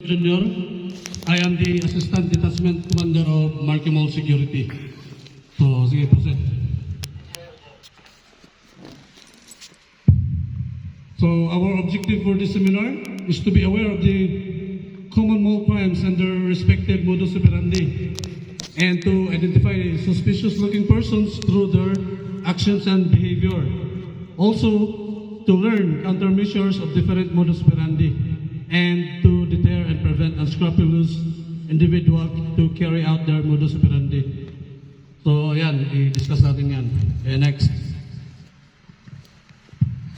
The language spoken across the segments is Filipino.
Junior, I am the Assistant Detachment Commander of Marquee Mall Security. So, sige po, sir. So, our objective for this seminar is to be aware of the common mall crimes and their respective modus operandi, and to identify suspicious-looking persons through their actions and behavior. Also, to learn countermeasures of different modus operandi, and to deter and prevent unscrupulous individuals to carry out their modus operandi. So, yan, i-discuss natin yan. Okay, next.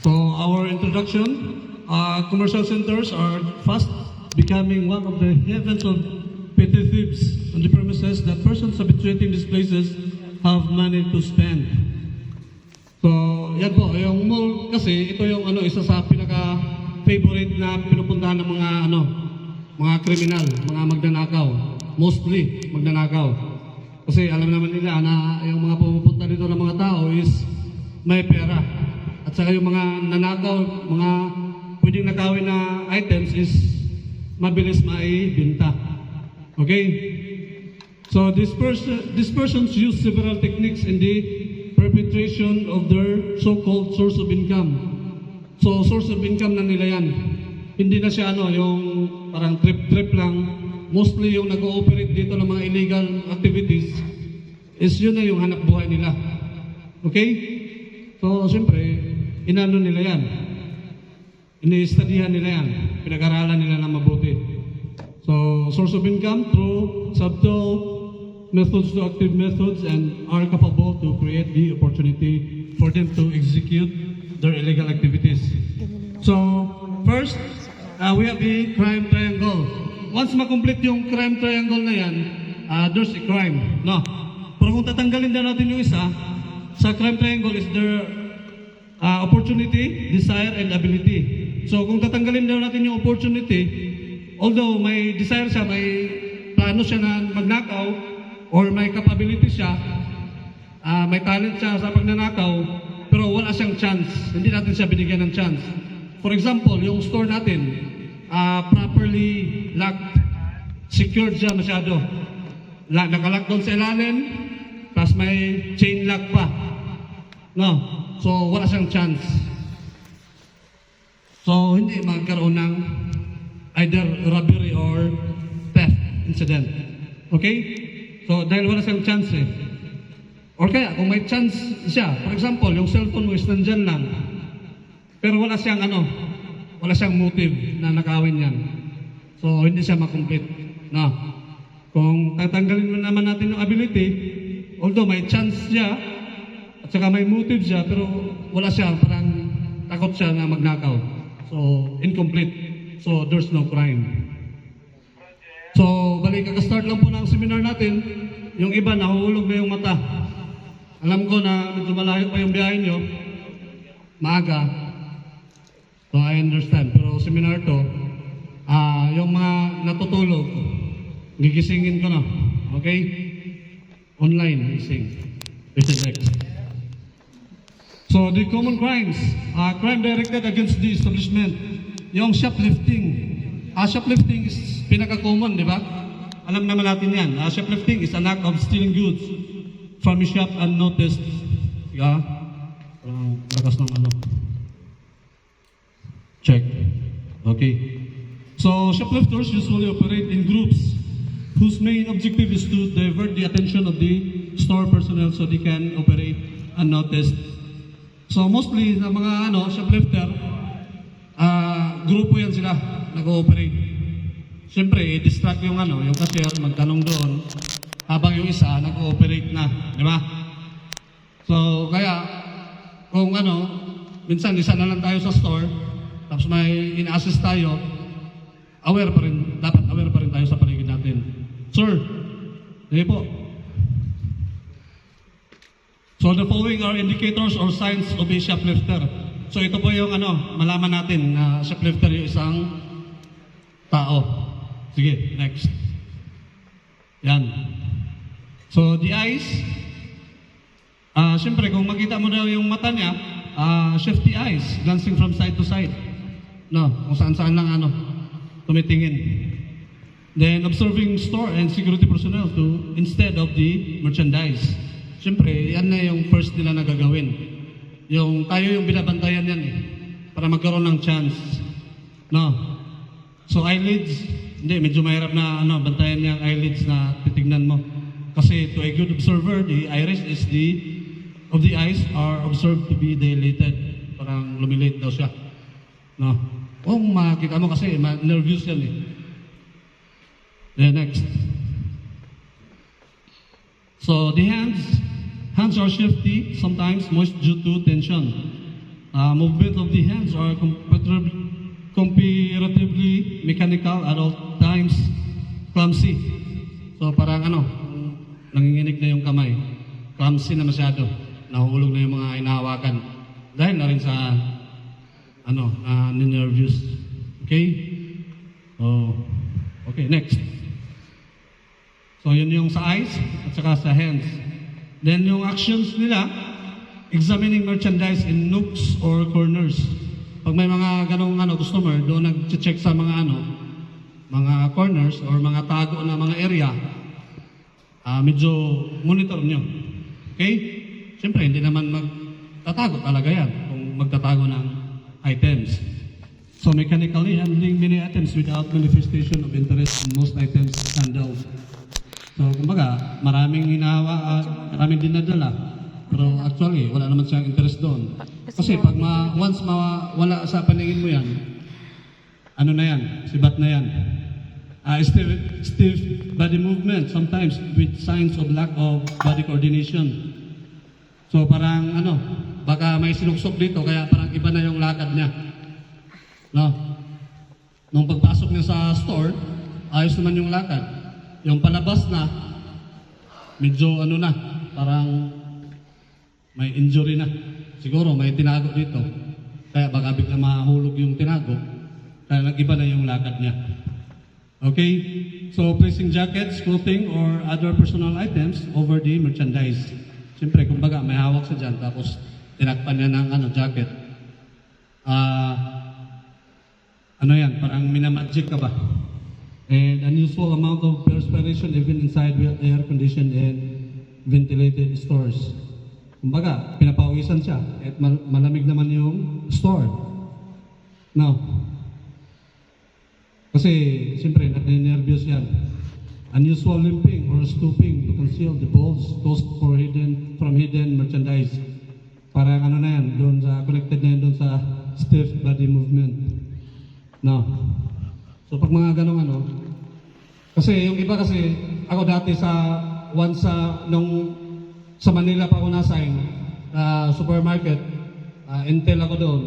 So, our introduction, commercial centers are fast becoming one of the heavens of petty thieves on the premises that persons habituating these places have money to spend. So, yan po, yung mall kasi, ito yung isa sa pinaka-favorite na pinupuntahan ng mga kriminal, mga magnanakaw. Mostly, magnanakaw. Kasi alam naman nila na yung mga pumupunta dito ng mga tao is may pera. At saka yung mga nanakaw, mga pwedeng nakawin na items is mabilis maibenta. Okay? So, these persons use several techniques in the perpetration of their so-called source of income. So, source of income na nila yan. Hindi na siya yung parang trip-trip lang. Mostly yung nag-ooperate dito ng mga illegal activities is yun na yung hanap buhay nila. Okay? So, siyempre, inano nila yan. Ini-studyhan nila yan. Pinag-aralan nila na mabuti. So, source of income through subtle methods to active methods and are capable to create the opportunity for them to execute their illegal activities. So, first, we have the crime triangle. Once ma-complete yung crime triangle na yan, there's a crime. No? Pero kung tatanggalin daw natin yung isa, sa crime triangle is there opportunity, desire, and ability. So, kung tatanggalin daw natin yung opportunity, although may desire siya, may plano siya na magnakaw, or may capability siya, may talent siya sa pagnanakaw, pero wala siyang chance. Hindi natin siya binigyan ng chance. For example, yung store natin, properly locked, secured siya masyado. Nakalock doon sa ilalim, plus may chain lock pa. No? So, wala siyang chance. So, hindi magkaroon ng either robbery or theft incident. Okay? So, dahil wala siyang chance Or kaya, kung may chance siya, for example, yung cellphone mo is nandyan lang, pero wala siyang wala siyang motive na nakawin yan. So, hindi siya makomplete. No. Kung tatanggalin mo naman natin yung ability, although may chance siya, at saka may motive siya, pero wala siya, parang takot siya na magnakaw. So, incomplete. So, there's no crime. So, balik kaka-start lang po ng seminar natin, yung iba nahuhulog na yung mata. Alam ko na medyo malayo pa yung biyahe nyo, maaga. So, I understand. Pero seminar to, yung mga natutulog, gigisingin ko na. Okay? Online, gising. This is next. So, the common crimes, crime directed against the establishment, yung shoplifting. Shoplifting is pinaka-common, di ba? Alam naman natin yan. Shoplifting is an act of stealing goods from a shop unnoticed. Yeah? Lakas ng Check. Okay. So, shoplifters usually operate in groups whose main objective is to divert the attention of the store personnel so they can operate unnoticed. So, mostly na mga shoplifter, grupo yan sila nag-ooperate. Siyempre, i-distract yung cashier, magtanong doon, habang yung isa nag-ooperate na, di ba? So, kaya, kung minsan isa na lang tayo sa store, tapos may in-assist tayo, dapat aware pa rin tayo sa paligid natin. Sir, hindi po. So, the following are indicators or signs of a shoplifter. So, ito po yung malaman natin na shoplifter yung isang tao. Sige, next. Yan. So, the eyes. Siyempre, kung makita mo daw yung mata niya, shifty eyes, glancing from side to side. No, kung saan-saan lang tumitingin. Then observing store and security personnel to instead of the merchandise. Siyempre, yan na yung first nila na gagawin. Yung tayo yung binabantayan yan eh, para magkaroon ng chance. No. So eyelids, hindi, medyo mahirap na bantayan yung eyelids na titignan mo. Kasi to a good observer, the iris is of the eyes are observed to be dilated. Parang lumilate daw siya. No. Kung makita mo kasi, nervous yan eh. Then next. So the hands are shifty, sometimes moist due to tension. Movement of the hands are comparatively mechanical at all times clumsy. So parang nanginginig na yung kamay. Clumsy na masyado. Nahuhulog na yung mga hinahawakan. Dahil na rin sa nervous. Okay? Oh, okay, next. So yun yung sa eyes at saka sa hands. Then yung actions nila, examining merchandise in nooks or corners. Pag may mga ganong customer, doon nag-check sa mga mga corners or mga tago na mga area, medyo monitor nyo. Okay? Siyempre, hindi naman magtatago talaga yan kung magtatago ng items. So mechanically handling many items without manifestation of interest in most items handled. So kumbaga, maraming maraming dinadala. Pero actually, wala naman siyang interest doon. Kasi pag once wala sa paningin mo yan, ano na yan, sibat na yan. Stiff body movement, sometimes with signs of lack of body coordination. So parang baka may sinuksok dito, kaya parang iba na yung lakad niya. No? Nung pagpasok niya sa store, ayos naman yung lakad. Yung palabas na, medyo parang may injury na. Siguro may tinago dito. Kaya baka bigla mahulog yung tinago. Kaya nag-iba na yung lakad niya. Okay? So, placing jackets, clothing, or other personal items over the merchandise. Siyempre, kumbaga, may hawak siya dyan, tapos tinakpan niya ng jacket. Yan? Parang minamagic ka ba? And unusual amount of perspiration even inside air-conditioned and ventilated stores. Kumbaga, pinapawisan siya at malamig naman yung store. Now, kasi siyempre, nervous yan. Unusual limping or stooping to conceal the balls caused from hidden merchandise. Parang na yan, connected na yan doon sa stiff body movement. Now, so pag mga ganong kasi yung iba kasi, ako dati sa Manila pa ako na-assign, supermarket, Intel ako doon,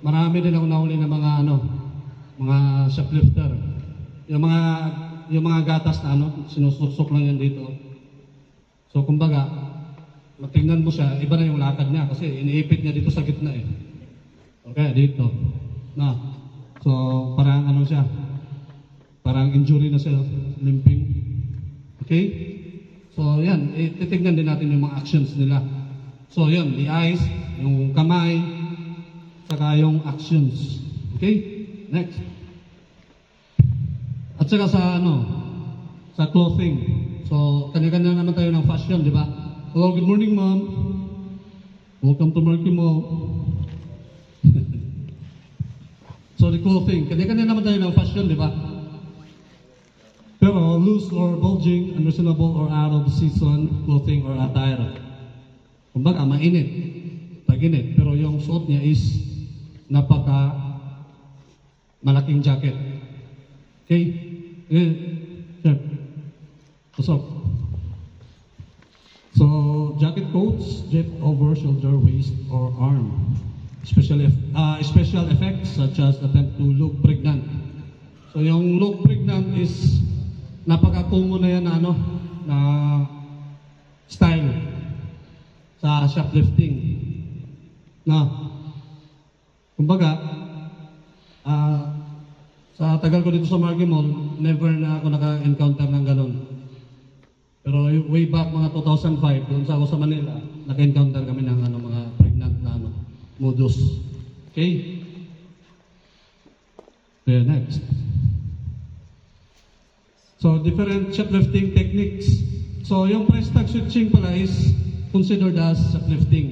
marami din ako nahuli ng mga shoplifter. Yung mga gatas na sinusuksok lang yan dito. So kumbaga, matingnan mo siya, iba na yung lakad niya kasi iniipit niya dito sa gitna eh. Okay, dito. So parang siya, parang injury na siya, limping. Okay? So yan, titignan din natin yung mga actions nila. So yan, the eyes, yung kamay, saka yung actions. Okay? Next. At saka sa clothing. So, kanya-kanya naman tayo ng fashion, di ba? Hello, good morning, ma'am. Welcome to Marky Mall. So, the clothing. Kanya-kanya naman tayo ng fashion, di ba? Pero loose or bulging, unreasonable or out of season clothing or attire. Kumbaga, mainit. Tag-init. Pero yung suot niya is napaka malaking jacket. Okay? Sure. Usok. So, jacket coats draped over shoulder, waist, or arm. Special effects such as attempt to look pregnant. So, yung look pregnant is napaka-common na yan na style sa shoplifting. Kumbaga, sa tagal ko dito sa Marky Mall, never na ako naka-encounter ng ganun. Pero way back mga 2005, doon sa ako sa Manila, naka-encounter kami ng mga pregnant na modus. Okay? Okay, next. So, different shoplifting techniques. So, yung price tag switching pala is considered as shoplifting.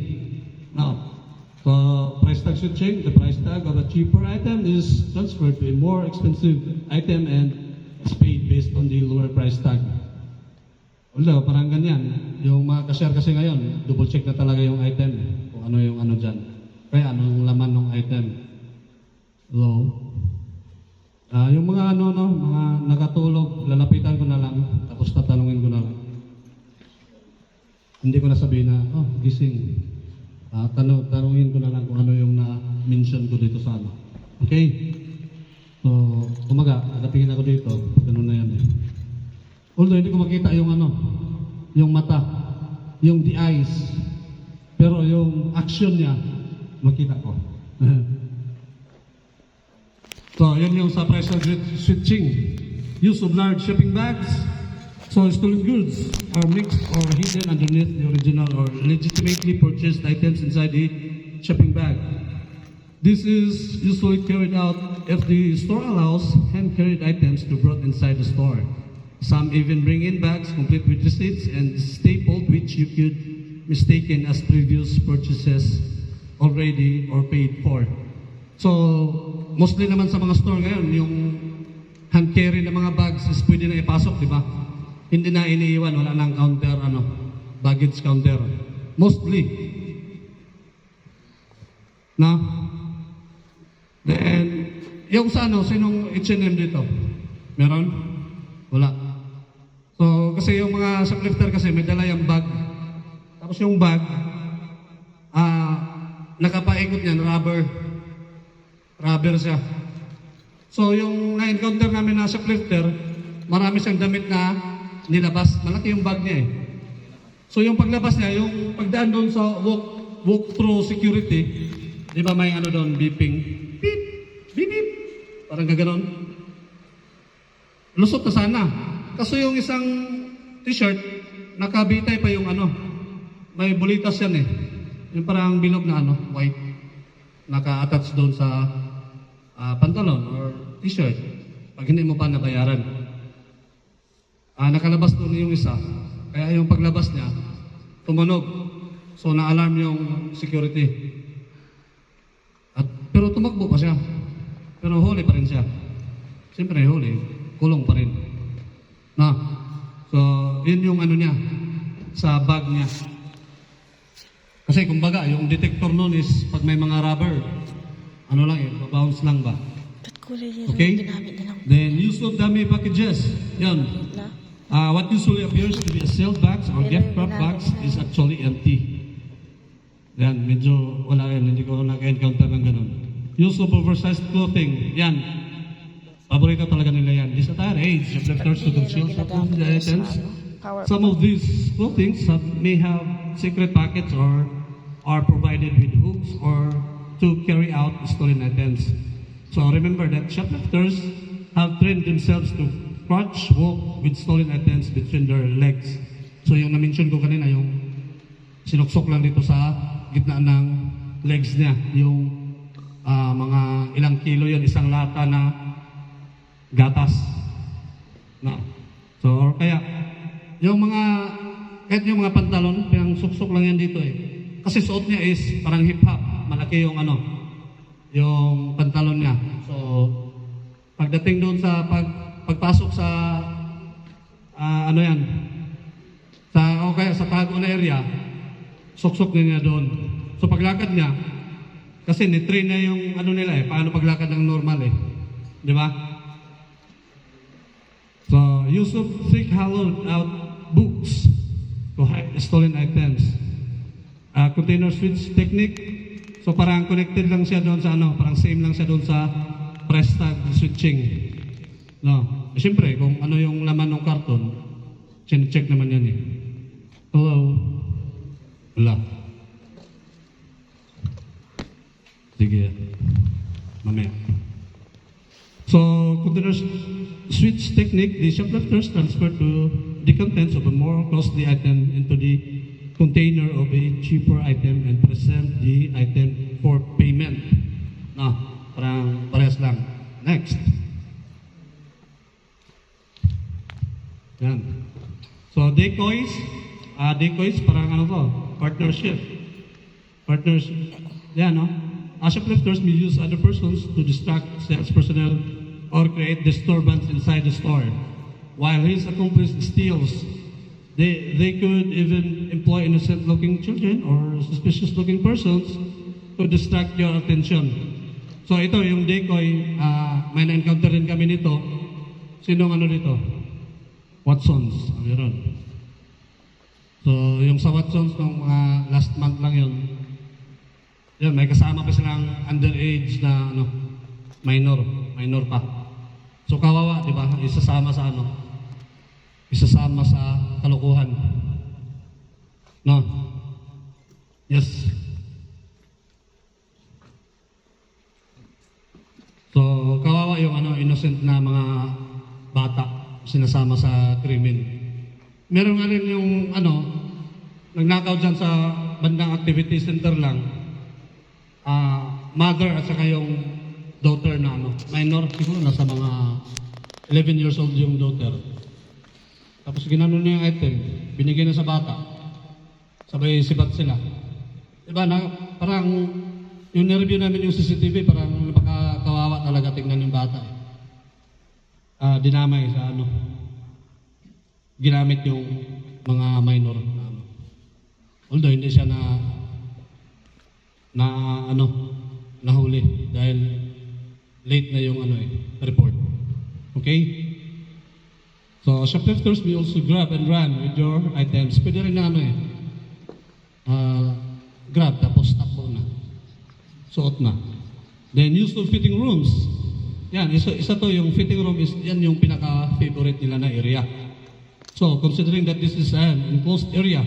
Now, so price tag switching, the price tag of a cheaper item is transferred to a more expensive item and is paid based on the lower price tag. Although, parang ganyan. Yung mga cashier kasi ngayon, double check na talaga yung item. Kung ano yung ano dyan. Kaya ano yung laman ng item. So, yung mga mga nakatulog, lalapitan ko na lang, tapos tatanungin ko na lang. Hindi ko na sabihin na, gising. Tanungin ko na lang kung ano yung na-mention ko dito sa ano. Okay? So, umaga, nakatingin ako dito, ganun na yan eh. Although hindi ko makita yung yung mata, yung the eyes, pero yung action niya, makita ko. So, yan yung sa price tag switching. Use of large shopping bags. So, stolen goods are mixed or hidden underneath the original or legitimately purchased items inside the shopping bag. This is usually carried out if the store allows hand-carried items to be brought inside the store. Some even bring in bags complete with receipts and stapled, which you could mistaken as previous purchases already or paid for. So, mostly naman sa mga store ngayon, yung hand-carry na mga bags is pwede na ipasok, di ba? Hindi na iniiwan, wala nang counter, baggage counter. Mostly. Na? Then, yung sa sinong H&M dito? Meron? Wala. So, kasi yung mga shoplifter kasi may dala yung bag. Tapos yung bag, nakapaikot yan, rubber siya. So, yung na-encounter namin na shoplifter, marami siyang damit na nilabas. Malaki yung bag niya eh. So, yung paglabas niya, yung pagdaan doon sa walk-through security, di ba may doon, beeping, beep, beep, beep. Parang gaganon. Lusot na sana. Kaso yung isang t-shirt, nakabitay pa yung may bulitas yan eh. Yung parang bilog na white. Naka-attach doon sa pantalon or t-shirt. Pag hindi mo pa nabayaran. Nakalabas doon yung isa. Kaya yung paglabas niya, tumunog. So na-alarm yung security. Pero tumakbo pa siya. Pero huli pa rin siya. Siyempre huli, kulong pa rin. So, yun yung niya, sa bag niya. Kasi kumbaga, yung detector nun is, pag may mga rubber, bounce lang ba? Okay? Then, use of dummy packages. Yan. What usually appears to be a sealed box or gift wrap box is actually empty. Yan, medyo wala yan. Hindi ko naka-encounter ng ganun. Use of oversized clothing. Yan. Paborito talaga nila yan. This entire age, shoplifters to conceal some of the items. Some of these clothing may have secret pockets or are provided with hooks or to carry out stolen items. So remember that shoplifters have trained themselves to crouch walk with stolen items between their legs. So yung na-mention ko kanina, yung sinuksok lang dito sa gitna ng legs niya. Yung mga ilang kilo yun, isang lata na gatas. So, or kaya, kahit yung mga pantalon, yung suksok lang yan dito eh. Kasi suot niya is parang hip-hop. Malaki yung yung pantalon niya. So, pagdating doon sa pagpasok sa, o kaya sa tago na area, suksok niya doon. So, paglakad niya, kasi nitrain na yung nila eh, paano paglakad ng normal eh. Di ba? So, use of thick hollowed out books to hide stolen items. Container switch technique. So, parang connected lang siya doon sa parang same lang siya doon sa press tag switching. No. Siyempre, kung ano yung laman ng karton, check naman yan eh. Hello? Wala. Sige. Mamaya. So, container switch technique, the shoplifters transfer to the contents of a more costly item into the container of a cheaper item and present the item for payment. Parang parehas lang. Next. Yan. So decoys parang ano to, partnership. Partnership. Yan, no? Shoplifters may use other persons to distract sales personnel or create disturbance inside the store. While his accomplice steals, they could even employ innocent-looking children or suspicious-looking persons to distract your attention. So ito, yung decoy, may na-encounter rin kami nito. Sinong ano dito? Watsons. Meron. So yung sa Watsons, nung last month lang yun, yun, may kasama pa silang underage na ano, minor pa. So kawawa, di ba? Isasama sa kalokohan. No? Yes. So kawawa yung innocent na mga bata sinasama sa krimen. Meron nga rin yung nagnakaw dyan sa bandang activity center lang. Mother at saka yung daughter na minor, siguro nasa mga 11 years old yung daughter. Tapos ginanon niya yung item, binigay na sa bata. Sabay sibat sila. Diba parang yung nireview namin yung CCTV, parang napakakawawa talaga tingnan yung bata. Dinamay sa ginamit yung mga minor. Although hindi siya nahuli dahil late na yung report. Okay? So, shoplifters may also grab and run with your items. Pwede rin na grab tapos takbo na. Suot na. Then, use of fitting rooms. Yan, isa to yung fitting room is yan yung pinaka-favorite nila na area. So, considering that this is an enclosed area,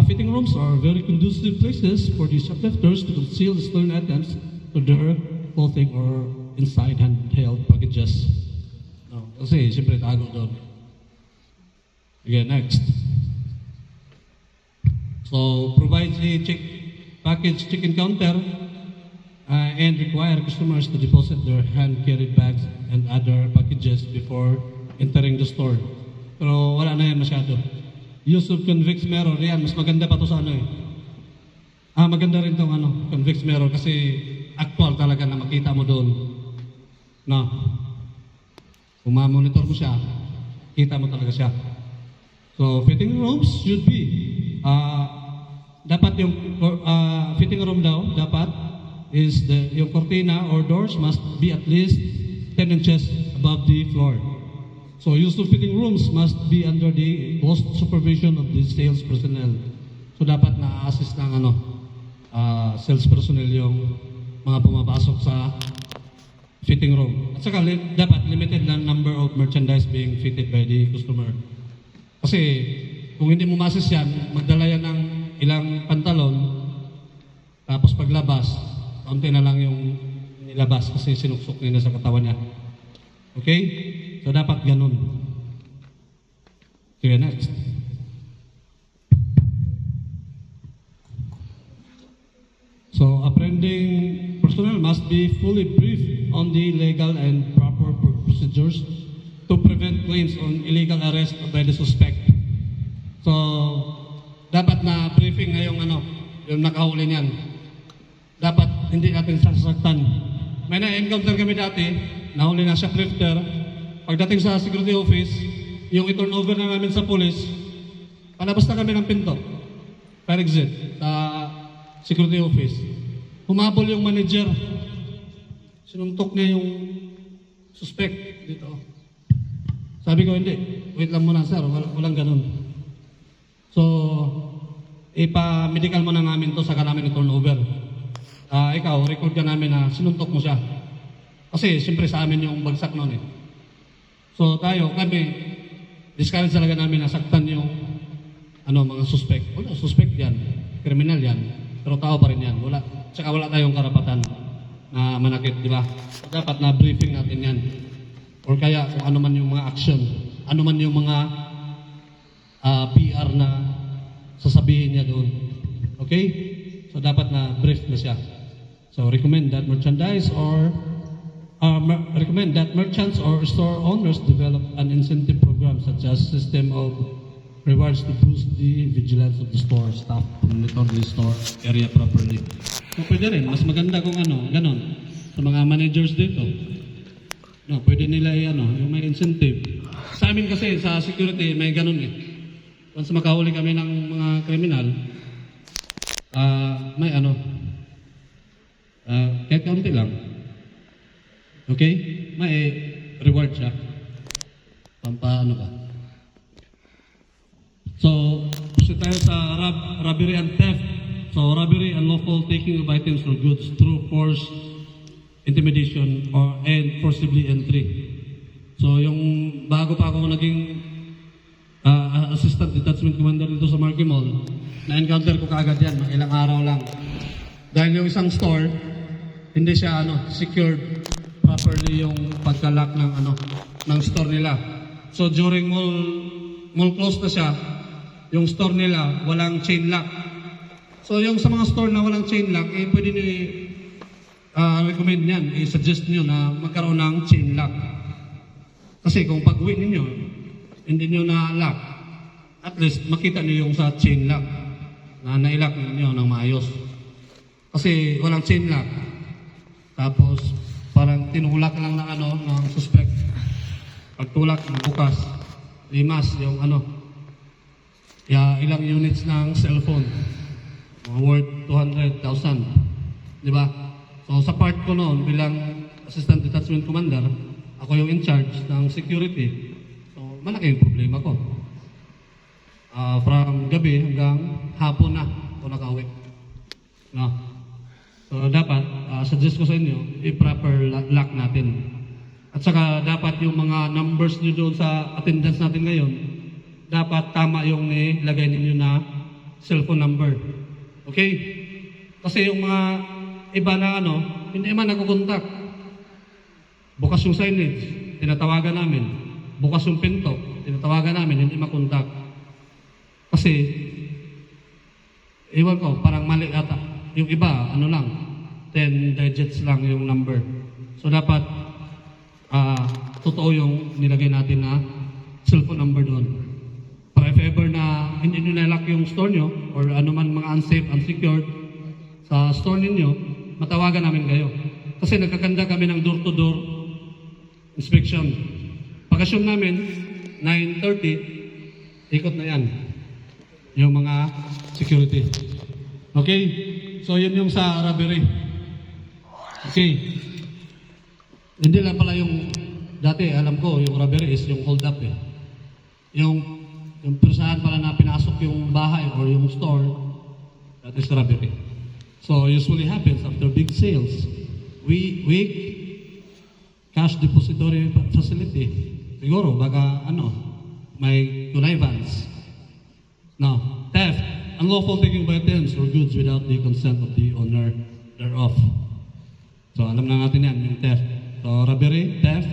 fitting rooms are very conducive places for the shoplifters to conceal the stolen items to their clothing or inside handheld packages. Kasi siyempre tago doon. Again, next. So, provides a package check-in counter and require customers to deposit their hand-carried bags and other packages before entering the store. Pero wala na yan masyado. Use of convex mirror, yan, mas maganda pa to sa maganda rin tong convex mirror kasi actual talaga na makita mo doon. Kung ma-monitor mo siya, kita mo talaga siya. So, fitting rooms should be, dapat yung fitting room daw, dapat is yung cortina or doors must be at least 10 inches above the floor. So, use of fitting rooms must be under the close supervision of the sales personnel. So, dapat na-assist ng sales personnel yung mga pumapasok sa fitting room. At saka, dapat limited na number of merchandise being fitted by the customer. Kasi, kung hindi mo ma-assist yan, magdala yan ng ilang pantalon, tapos paglabas, kaunti na lang yung nilabas kasi sinuksok nila sa katawan niya. Okay? So, dapat ganun. Okay, next. So, apprehending personnel must be fully briefed on the legal and proper procedures to prevent claims on illegal arrest by the suspect. So, dapat na briefing na yung nakahuli niyan. Dapat hindi natin sasaktan. May na-encounter kami dati, nahuli na shoplifter. Pagdating sa security office, yung i-turnover na namin sa police, palabas na kami ng pinto. Per exit, sa security office. Humabol yung manager. Sinuntok niya yung suspect dito. Sabi ko, hindi. Wait lang muna, sir. Walang ganun. So, ipa-medical muna namin to, saka namin i-turnover. Ikaw, record ka namin na sinuntok mo siya. Kasi, siyempre sa amin yung bagsak noon eh. So kami, discourage talaga namin na saktan yung mga suspect. Wala, suspect yan, kriminal yan, pero tao pa rin yan. Tsaka wala tayong karapatan na manakit, di ba? Dapat na briefing natin yan. Or kaya kung ano man yung mga action, ano man yung mga PR na sasabihin niya doon. Okay? So dapat na brief na siya. So recommend that merchandise or recommend that merchants or store owners develop an incentive program such as system of rewards to boost the vigilance of the store staff to monitor the store area properly. So pwede rin, mas maganda kung ano, ganon. Sa mga managers dito, no, pwede nila yung may incentive. Sa amin kasi, sa security, may ganon eh. Once makahuli kami ng mga kriminal, may kahit kaunti lang. Okay? May reward siya. Pampaano ka. So, puso tayo sa robbery and theft. So, robbery and lawful taking of items or goods through force, intimidation, and forcibly entry. So, yung bago pa ako naging assistant detachment commander dito sa Marquee Mall, na-encounter ko kaagad yan, mga ilang araw lang. Dahil yung isang store, hindi siya secured properly yung pagka-lock ng store nila. So, during mall close na siya, yung store nila walang chain lock. So, yung sa mga store na walang chain lock, pwede nyo recommend yan, suggest nyo na magkaroon ng chain lock. Kasi kung pag-uwi ninyo, hindi nyo na-lock, at least makita nyo yung sa chain lock na nailock ninyo ng maayos. Kasi walang chain lock. Tapos, parang tinulak lang ng suspect. Pagtulak, bukas, limas, yung ilang units ng cellphone. Worth 200,000. Di ba? So sa part ko noon bilang Assistant Detachment Commander, ako yung in charge ng security. So malaki yung problema ko. From gabi hanggang hapon na ako nakauwi. No? So dapat, suggest ko sa inyo, i-proper lock natin. At saka dapat yung mga numbers nyo doon sa attendance natin ngayon, dapat tama yung nilagay ninyo na cellphone number. Okay? Kasi yung mga iba na hindi man nakukontak. Bukas yung signage, tinatawagan namin. Bukas yung pinto, tinatawagan namin, hindi makontak. Kasi, iwan ko, parang mali ata. Yung iba, lang, 10 digits lang yung number. So dapat, totoo yung nilagay natin na cellphone number doon. Para if ever na hindi nyo na-lock yung store nyo or anuman mga unsafe, unsecured sa store ninyo, matawagan namin kayo. Kasi nagkakanda kami ng door-to-door inspection. Pag-assume namin, 9:30, ikot na yan. Yung mga security. Okay? So, yun yung sa robbery. Okay. Hindi lang pala yung, dati alam ko, yung robbery is yung hold up eh. Yung persahan pala na pinasok yung bahay or yung store, that is robbery. So usually happens after big sales. Weak cash depository facility. Siguro baka may connivance. Now, theft, unlawful taking of items or goods without the consent of the owner thereof. So alam na natin yan, yung theft. So robbery, theft.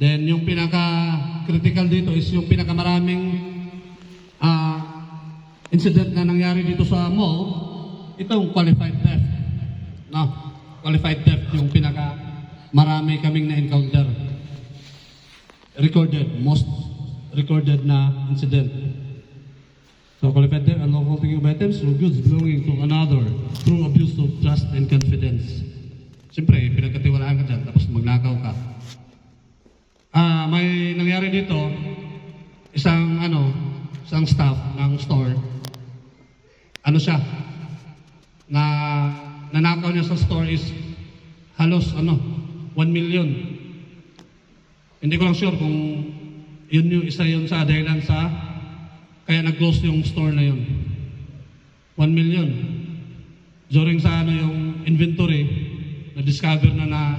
Then yung pinaka-critical dito is yung pinakamaraming incident na nangyari dito sa mall, itong qualified theft. No, qualified theft yung marami kaming na-encounter. Most recorded na incident. So qualified theft, unlawful taking of items or goods belonging to another through abuse of trust and confidence. Siyempre, pinagkatiwalaan ka dyan, tapos magnakaw ka. May nangyari dito, isang staff ng store, nanakaw niya sa store is halos 1 million. Hindi ko lang sure kung isa yun sa dahilan kaya nag-close yung store na yun. 1 million. During sa yung inventory, na-discover na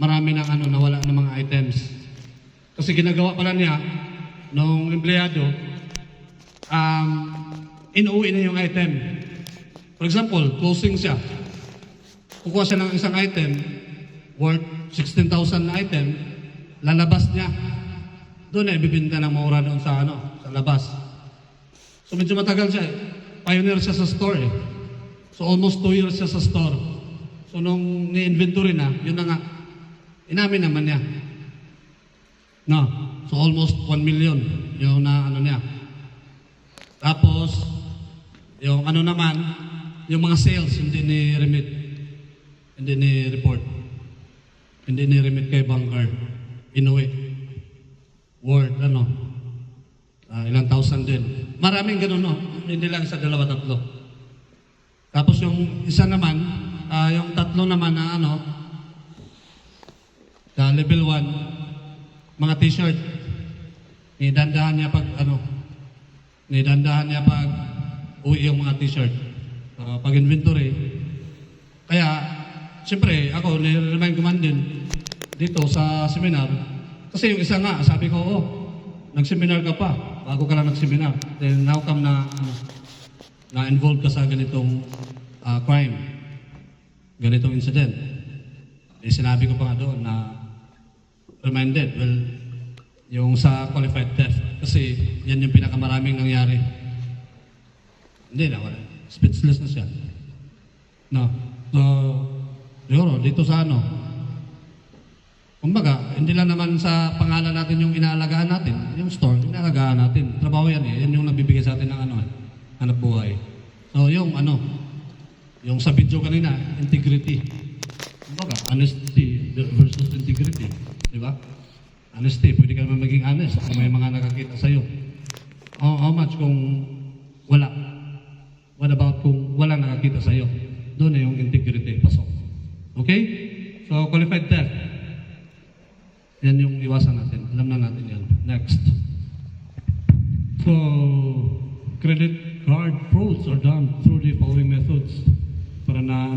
marami ng nawala ng mga items. Kasi ginagawa pala niya nung empleyado, inuwi na yung item. For example, closing siya. Kukuha siya ng isang item, worth 16,000 na item, lalabas niya. Doon na ibibinta ng maura doon sa labas. So medyo matagal siya. Pioneer siya sa store eh. So almost 2 years siya sa store. So nung ni-inventory na, yun na nga, Inamin naman niya. No. So almost 1 million yung na ano niya. Tapos, yung ano naman, yung mga sales, hindi ni remit. Hindi ni report. Hindi ni remit kay Vanguard. Inuwi. Worth, ilang thousand din. Maraming ganun, no? Hindi lang isa, dalawa, tatlo. Tapos yung isa naman, yung tatlo naman na level 1, mga t-shirt. Nidandahan niya pag uwi yung mga t-shirt. Pag inventory. Kaya, siyempre, ako, nire-remind ko man din dito sa seminar. Kasi yung isa nga, sabi ko, nag-seminar ka pa, bago ka lang nag-seminar. Then how come na-involved ka sa ganitong crime, ganitong incident? Sinabi ko pa nga doon na reminded, well, yung sa qualified theft, kasi yan yung pinakamaraming nangyari. Hindi na, wala. Speechless na siya. No. So, yun, dito sa kumbaga, hindi lang naman sa pangalan natin yung inaalagaan natin, yung store, inaalagaan natin. Trabaho yan eh. Yan yung nagbibigay sa atin ng hanap buhay. So, yung yung sa video kanina, integrity. Kumbaga, honesty versus integrity. Di ba? Honesty, pwede ka naman maging honest kung may mga nakakita sa'yo. How much kung wala? What about kung walang nakakita sa'yo? Doon na yung integrity, pasok. Okay? So, qualified theft. Yan yung iwasan natin. Alam na natin yan. Next. So, credit card frauds are done through the following methods. Para na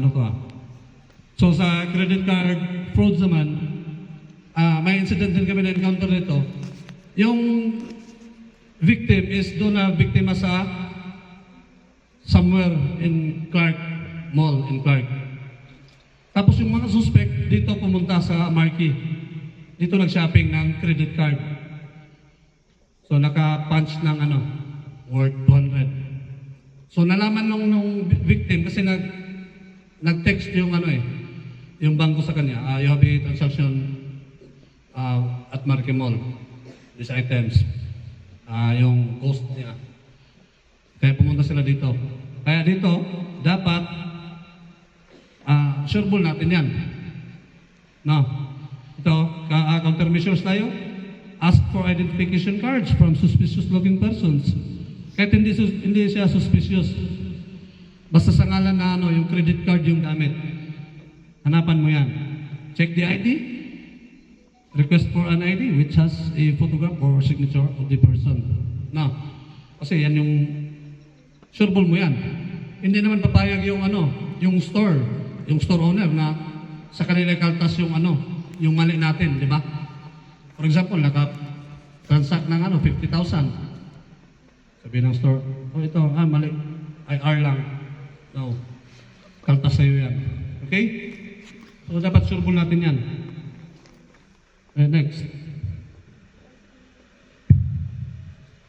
So, sa credit card frauds naman, may incident din kami na-encounter nito. Yung victim is doon na biktima sa somewhere in Clark Mall in Clark. Tapos yung mga suspect dito pumunta sa Marquee. Dito nag-shopping ng credit card. So naka-punch ng worth 200. So nalaman nung victim kasi nag-text yung yung bangko sa kanya, you have a transaction at Marquee Mall. These items. Yung cost niya. Kaya pumunta sila dito. Kaya dito, dapat sureball natin yan. No. Ito, countermeasures tayo. Ask for identification cards from suspicious looking persons. Kahit hindi siya suspicious. Basta sa ngalan na yung credit card yung gamit. Hanapan mo yan. Check the ID. Request for an ID which has a photograph or signature of the person. No. Kasi yan yung sureball mo yan. Hindi naman papayag yung yung store owner na sa kanila kaltas yung yung mali natin, di ba? For example, naka-transact ng 50,000. Sabi ng store, ito, mali. IR lang. No. Kaltas sa'yo yan. Okay? So, dapat sureball natin yan. Next.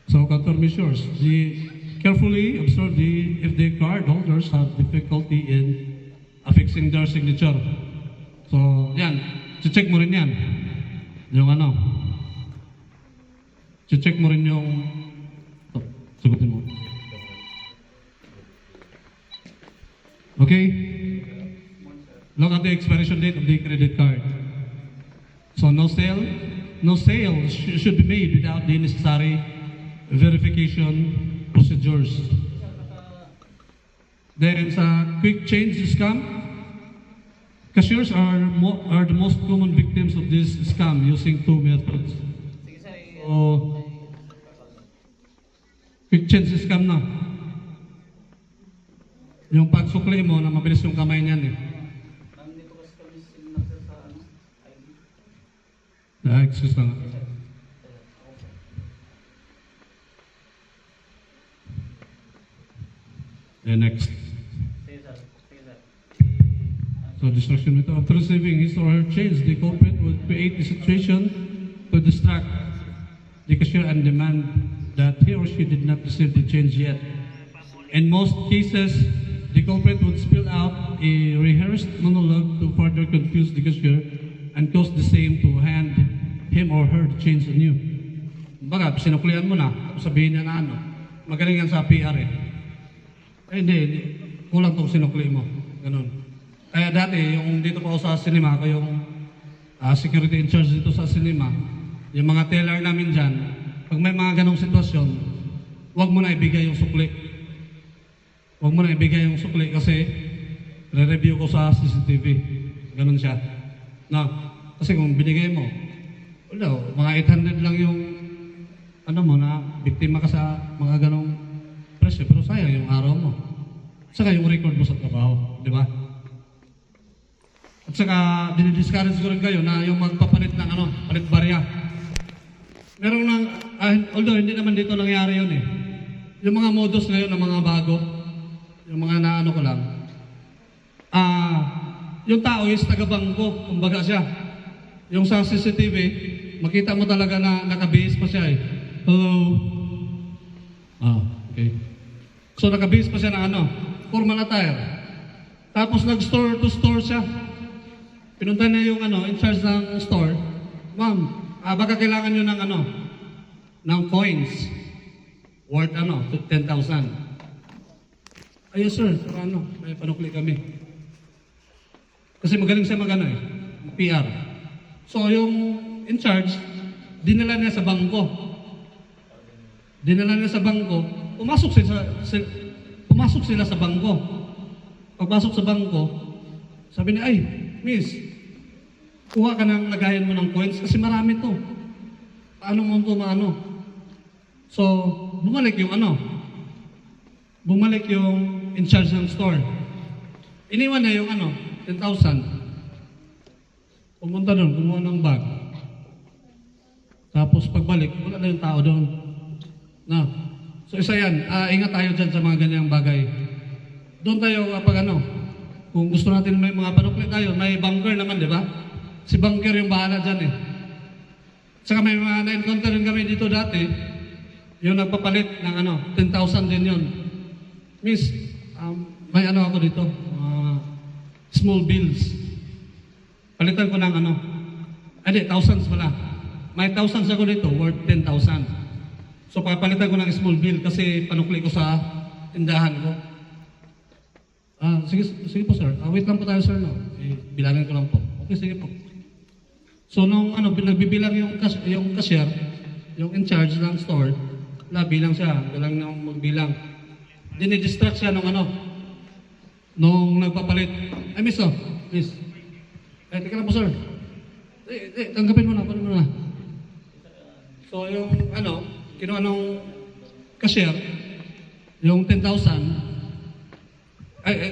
So, countermeasures. Carefully observe if the card holders have difficulty in affixing their signature. So, yan. Check mo rin yan. Yung check mo rin yung sagutin mo. Okay? Look at the expiration date of the credit card. So, no sale should be made without the necessary verification procedures. Then sa quick change scam, cashiers are the most common victims of this scam using two methods. So, quick change scam na. Yung pagsukli mo na mabilis yung kamay niyan eh. Excuse lang. Next. So distraction method. After receiving his or her change, the culprit would create a situation to distract the cashier and demand that he or she did not receive the change yet. In most cases, the culprit would spill out a rehearsed monologue to further confuse the cashier and cost the same to hand him or her the change on you. Baga, sinuklian mo na, tapos sabihin niya na ano, magaling yan sa PR eh. Hindi, kulang tong sinukli mo. Ganun. Kaya dati, yung dito pa ako sa cinema, ako yung security in charge dito sa cinema, yung mga teller namin dyan, pag may mga ganong sitwasyon, huwag mo na ibigay yung sukli. Huwag mo na ibigay yung sukli kasi re-review ko sa CCTV. Ganun siya. Na, kasi kung binigay mo, wala, mga 800 lang yung ano mo na biktima ka sa mga ganong presyo, pero sayang yung araw mo. At saka yung record mo sa trabaho, di ba? At saka dinidiscourage ko rin kayo na yung magpapalit ng ano, palit barya. Meron lang, although hindi naman dito nangyari yun eh. Yung mga modus ngayon ng mga bago, yung mga naano ko lang, yung tao is taga-bangko, kumbaga siya. Yung sa CCTV, makita mo talaga na nakabihis pa siya eh. Hello? Okay. So nakabihis pa siya ng ano, formal attire. Tapos nag-store to store siya. Pinunta niya yung ano, in charge ng store. Ma'am, baka kailangan nyo ng ano, ng coins. Worth ano, 10,000. Ayun sir, para ano, may panukli kami. Kasi magaling siya mag ano eh, PR. So yung in charge, dinala niya sa bangko. Dinala niya sa bangko, pumasok sila sa bangko. Pagpasok sa bangko, sabi niya, ay, miss, kuha ka ng lagayan mo ng coins kasi marami to. Paano mo ito maano? So, bumalik yung ano, bumalik yung in charge ng store. Iniwan niya yung ano, 10,000. Pumunta doon, kumuha ng bag. Tapos pagbalik, wala na yung tao doon. No. So isa yan, ingat tayo dyan sa mga ganyang bagay. Doon tayo kapag ano, kung gusto natin may mga panukli tayo, may bunker naman, di ba? Si bunker yung bahala dyan eh. Saka may mga na-encounter rin kami dito dati, yung nagpapalit ng ano, 10,000 din yun. Miss, may ano ako dito, small bills. Palitan ko ng ano, thousands pala. May thousands ako dito, worth 10,000. So papalitan ko ng small bill kasi panukli ko sa tindahan ko. Sige po sir. Wait lang po tayo sir no. Bilangin ko lang po. Okay, sige po. So nung ano, nagbibilang yung cashier, yung in charge ng store, bilang siya, galang nang magbilang. Dinidistract siya nung ano, nung nagpapalit. Ay miss oh, miss. Teka lang po sir. Tanggapin mo na, paano mo na. So yung ano, kinuha nung cashier, yung 10,000,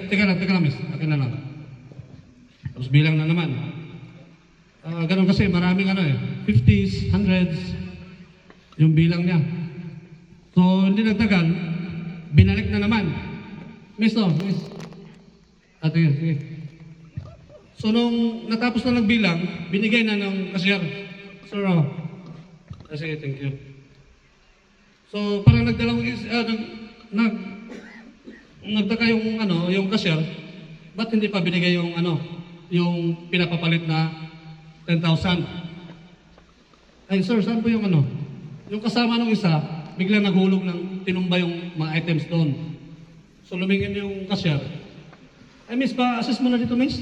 teka lang miss, akin na lang. Tapos bilang na naman. Ganun kasi maraming ano 50s, 100s, yung bilang niya. So hindi nagtagal, binalik na naman. Miss. Sige. So nung natapos na nagbilang, binigay na ng cashier. Sir, sige, thank you. So parang nagtaka yung ano, yung cashier, ba't hindi pa binigay yung ano, yung pinapapalit na 10,000? Ay sir, saan po yung ano? Yung kasama ng isa, biglang naghulog ng tinumba yung mga items doon. So lumingin yung cashier. Ay miss, pa-assess mo na dito miss?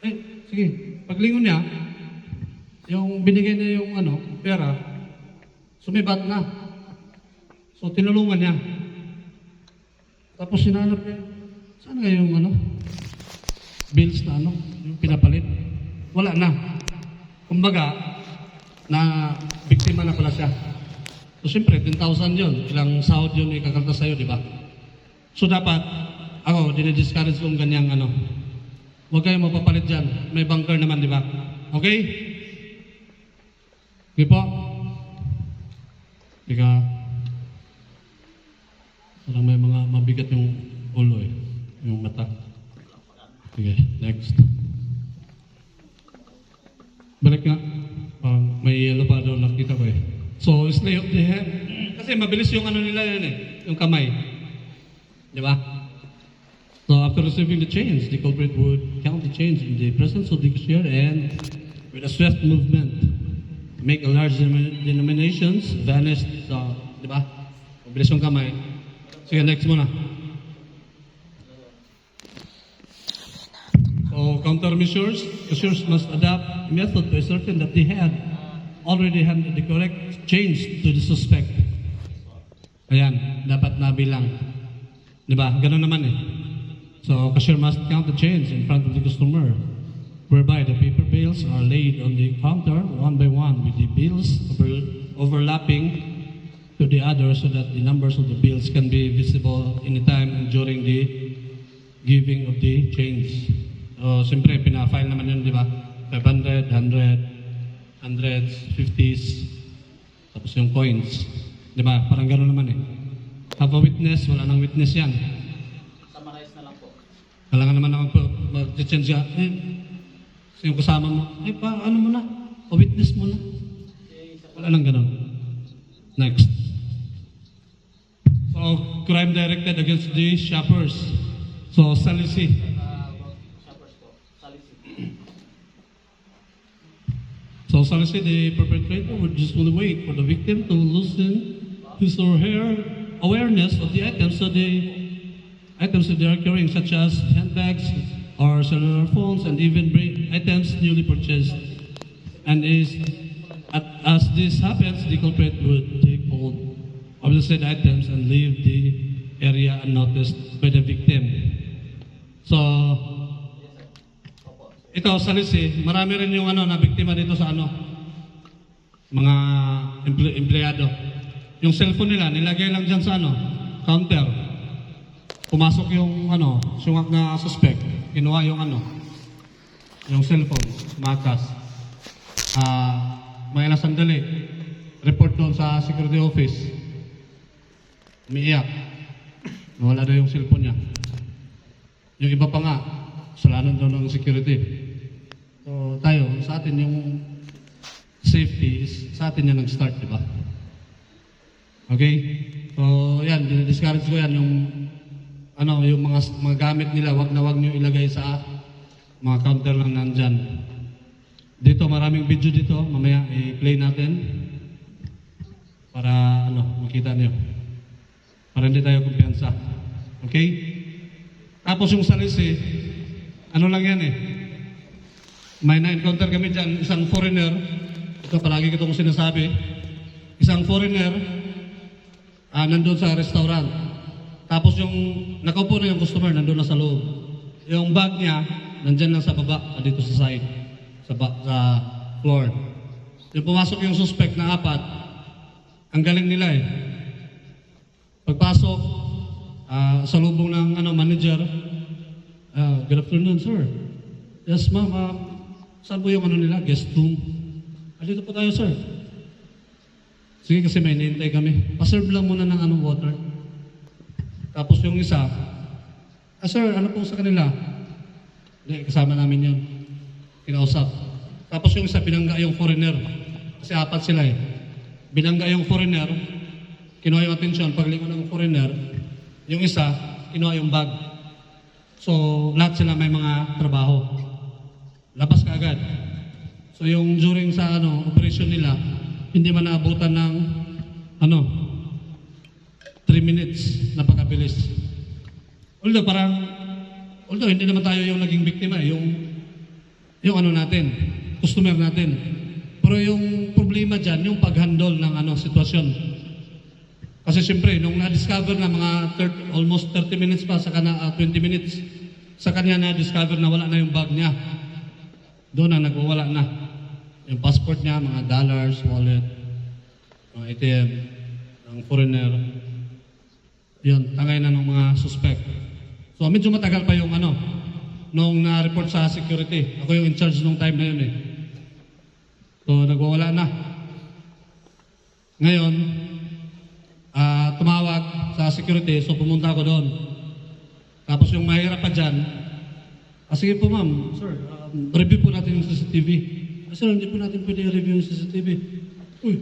Ay, sige. Paglingon niya, yung binigay niya yung ano, pera, sumibat na. So tinulungan niya. Tapos sinanap niya, saan nga yung ano, bills na ano, yung pinapalit? Wala na. Kumbaga, na biktima na pala siya. So siyempre, 10,000 yun. Ilang sahod yun ikakalta sa'yo, di ba? So dapat, ako, dinidiscourage kong ganyang ano. Huwag kayong mapapalit dyan. May bunker naman, di ba? Okay? Okay po? Parang may mga mabigat yung ulo eh. Yung mata. Okay, next. Balik nga. May yellow pa daw nakita ko eh. So, slay of the hand. Kasi mabilis yung ano nila yun eh. Yung kamay. Di ba? So, after receiving the change, the culprit would count the change in the presence of the cashier and, with a swift movement, make a large denominations vanish sa, di ba? Mabilis yung kamay. Sige, next muna. So, countermeasures, cashiers must adapt a method to ascertain that they had already handed the correct change to the suspect. Ayan, dapat nabilang. Di ba? Ganun naman eh. So, cashier must count the change in front of the customer, whereby the paper bills are laid on the counter one by one with the bills overlapping to the other so that the numbers of the bills can be visible anytime during the giving of the change. So, siyempre, pina-file naman yun, di ba? 500, 100, hundreds, 50s, tapos yung coins. Di ba? Parang gano'n naman eh. Have a witness, wala nang witness yan. Kailangan naman ako mag-change ka. Yung kasama mo, ano mo na? O-witness mo na. Wala lang ganun. Next. So, crime directed against the shoppers. So, salisi. So, salisi, the perpetrator would usually wait for the victim to loosen his or her awareness of the items that they are carrying, such as handbags or cellular phones, and even items newly purchased. And as this happens, the culprit would take hold of the said items and leave the area unnoticed by the victim. So, ito sa lisi, marami rin yung na biktima dito sa mga empleyado. Yung cellphone nila, nilagay lang dyan sa counter. Pumasok yung sungak na suspect, kinuha yung yung cellphone, makas. May ilang sandali, report doon sa security office. Umiiyak. Nawala daw yung cellphone niya. Yung iba pa nga, kasalanan daw ng security. So tayo, sa atin yung safety is sa atin yan nag-start, di ba? Okay? So yan, dinidiscourage ko yan yung yung mga gamit nila, wag niyo ilagay sa mga counter lang nandyan. Dito, maraming video dito. Mamaya, i-play natin. Para, makita niyo. Para hindi tayo kumpiyansa. Okay? Tapos yung salisi, lang yan eh. May na-encounter kami dyan, isang foreigner. Ito, palagi ko itong sinasabi. Isang foreigner, nandun sa restaurant. Tapos yung nakaupo na yung customer, nandun na sa loob. Yung bag niya, nandyan lang sa baba, dito sa side, sa floor. Yung pumasok yung suspect na 4, ang galing nila eh. Pagpasok, sa lubong ng manager, good afternoon, sir. Yes, ma'am. Saan po yung nila? Guest room. Dito po tayo, sir. Sige, kasi may nihintay kami. Paserve lang muna ng water. Tapos yung isa, sir, ano po sa kanila? Hindi, kasama namin yun. Kinausap. Tapos yung isa, binangga yung foreigner. Kasi 4 sila eh. Binangga yung foreigner, kinuha yung atensyon, paglingon ng foreigner, yung isa, kinuha yung bag. So, lahat sila may mga trabaho. Labas ka agad. So, yung during sa operation nila, hindi man naabutan ng 3 minutes, napakabilis. Although hindi naman tayo yung naging biktima, yung natin, customer natin. Pero yung problema dyan, yung pag-handle ng sitwasyon. Kasi siyempre, nung na-discover na mga almost 30 minutes pa, saka na 20 minutes, sa kanya na-discover na wala na yung bag niya. Doon na nagwawala na. Yung passport niya, mga dollars, wallet, mga ATM, ng foreigner. Yun, tangay na ng mga suspect. So, medyo matagal pa yung nung na-report sa security. Ako yung in charge nung time na yun eh. So, nagwawala na. Ngayon, tumawag sa security, so pumunta ako doon. Tapos yung mahirap pa dyan, sige po ma'am, sir, review po natin yung CCTV. Sir, hindi po natin pwede review yung CCTV. Uy,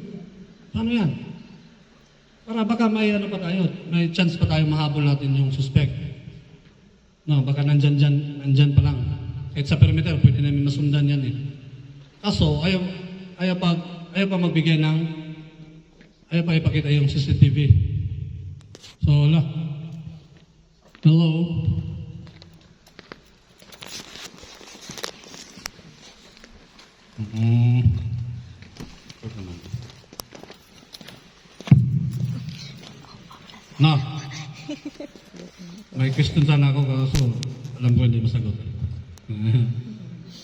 paano yan? Para baka may pa tayo, may chance pa tayo mahabol natin yung suspect. No, baka nandyan pa lang. Kahit sa perimeter, pwede namin masundan yan eh. Kaso, ayaw pa magbigay ng, ayaw pa ipakita yung CCTV. So, wala. Hello? No. May question sana ako kaso alam ko hindi masagot.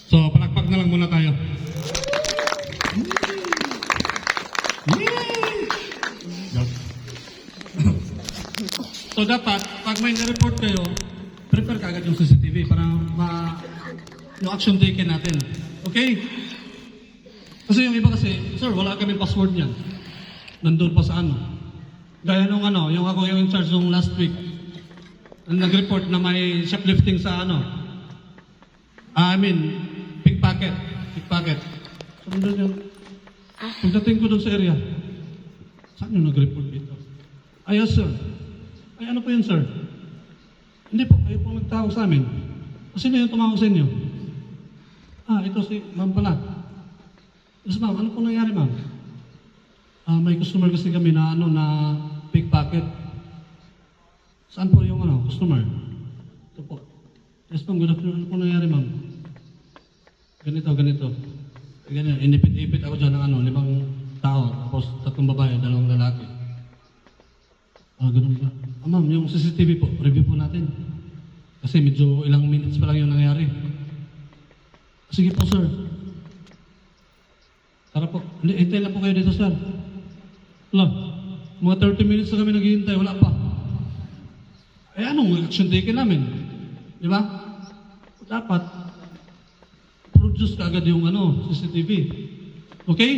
So, palakpak na lang muna tayo. So, dapat, pag may na-report kayo, prepare ka agad yung CCTV para yung action taken natin. Okay? Kasi yung iba kasi, sir, wala kami password niyan. Nandun pa sa ano. Gaya nung yung ako yung in charge nung last week. Nag-report na may shoplifting sa pickpocket. So, nandun yun. Pagdating ko dun sa area, saan yung nag-report dito? Ay, yes, sir. Ay, ano po yun, sir? Hindi po, kayo po nagtawag sa amin. Sino yung tumawag sa inyo? Ito si ma'am pala. Yes, ma'am, ano po nangyari, ma'am? May customer kasi kami na pickpocket. Saan po yung customer? Ito po. Yes, ma'am, good afternoon. Ano po nangyari, ma'am? Ganito. Ganyan, inipit-ipit ako dyan ng 5 tao. Tapos 3 babae, 2 lalaki. Ganun ba? Ma'am, yung CCTV po, review po natin. Kasi medyo ilang minutes pa lang yung nangyari. Sige po, sir. Tara po. Hintay lang po kayo dito, sir. Wala. Mga 30 minutes na kami naghihintay. Wala pa. Ay, anong action taken namin? Di ba? Dapat, produce ka agad yung CCTV. Okay?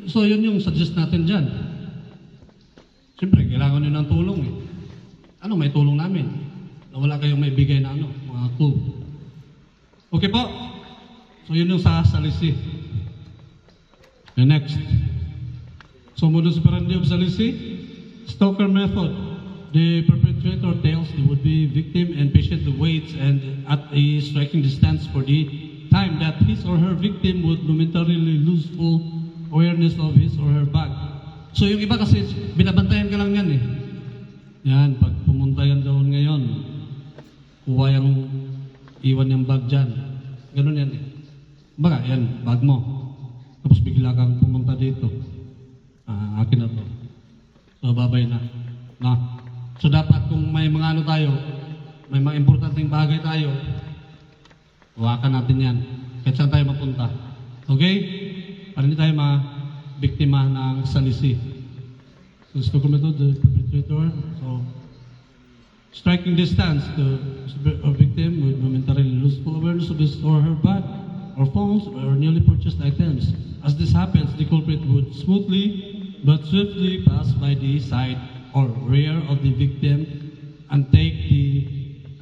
So, yun yung suggest natin dyan. Siyempre, kailangan nyo ng tulong eh. May tulong namin. Na wala kayong may bigay na mga clue. Okay po? So, yun yung sa salisi. And next. So, modus operandi of salisi, stalker method. The perpetrator tells the would-be victim and patient waits and at a striking distance for the time that his or her victim would momentarily lose full awareness of his or her bag. So, yung iba kasi, binabantayan ka lang yan eh. Yan, pag pumunta yan doon ngayon, kuha yung iwan yung bag dyan. Ganun yan eh. Baga, yan, bag mo. Tapos bigla kang pumunta dito. Akin na to. So, babay na. So, dapat kung may mga tayo, may mga importanteng bagay tayo, huwakan natin yan. Kahit saan tayo mapunta. Okay? Para hindi tayo biktima ng salisi. So, stalker method, the perpetrator. So, striking distance, the victim would momentarily lose full awareness of his or her bag, or phones, or newly purchased items. As this happens, the culprit would smoothly but swiftly pass by the side or rear of the victim and take the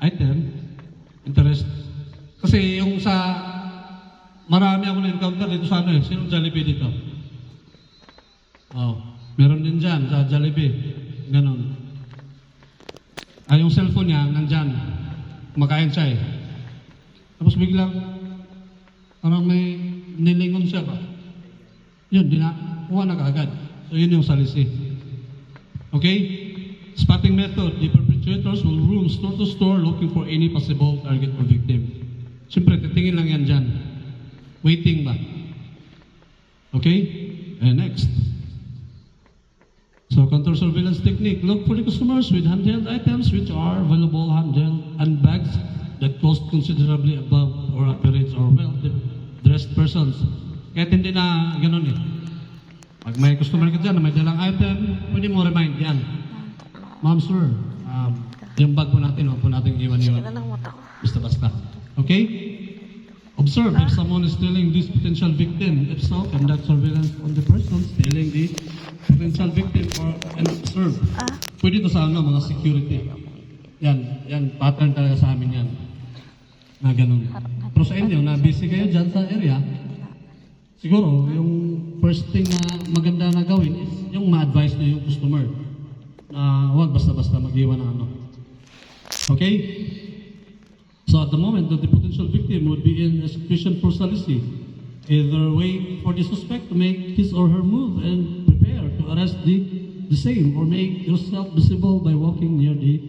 item. Interest. Kasi yung marami ako na-encounter dito sa sinong Jollibee dito? Meron din dyan sa Jollibee. Ganon. Yung cellphone niya, nandyan. Kumakain siya eh. Tapos biglang, parang may nilingon siya ba? Yun, kuha na kaagad. So yun yung salisi. Okay? Spotting method. The perpetrators will roam store to store looking for any possible target or victim. Siyempre, titingin lang yan dyan. Waiting ba? Okay? And next. So, counter-surveillance technique. Look for the customers with handheld items which are valuable handheld and bags that cost considerably above or average or well-dressed persons. Kahit hindi na ganun eh. Pag may customer ka dyan na may dalang item, pwede mo remind yan. Ma'am, sir, yung bag po natin, huwag po natin iwan-iwan. Basta-basta. Okay? Observe if someone is stealing this potential victim. If so, conduct surveillance on the person stealing the potential victim and observe. Pwede ito sa mga security. Yan, pattern talaga sa amin yan. Na ganun. Pero sa inyo, na busy kayo dyan sa area, siguro, yung first thing na maganda na gawin is yung ma-advise nyo yung customer na huwag basta-basta mag-iwan ng Okay? So at the moment that the potential victim would be in a situation for salicy, either wait for the suspect to make his or her move and prepare to arrest the same, or make yourself visible by walking near the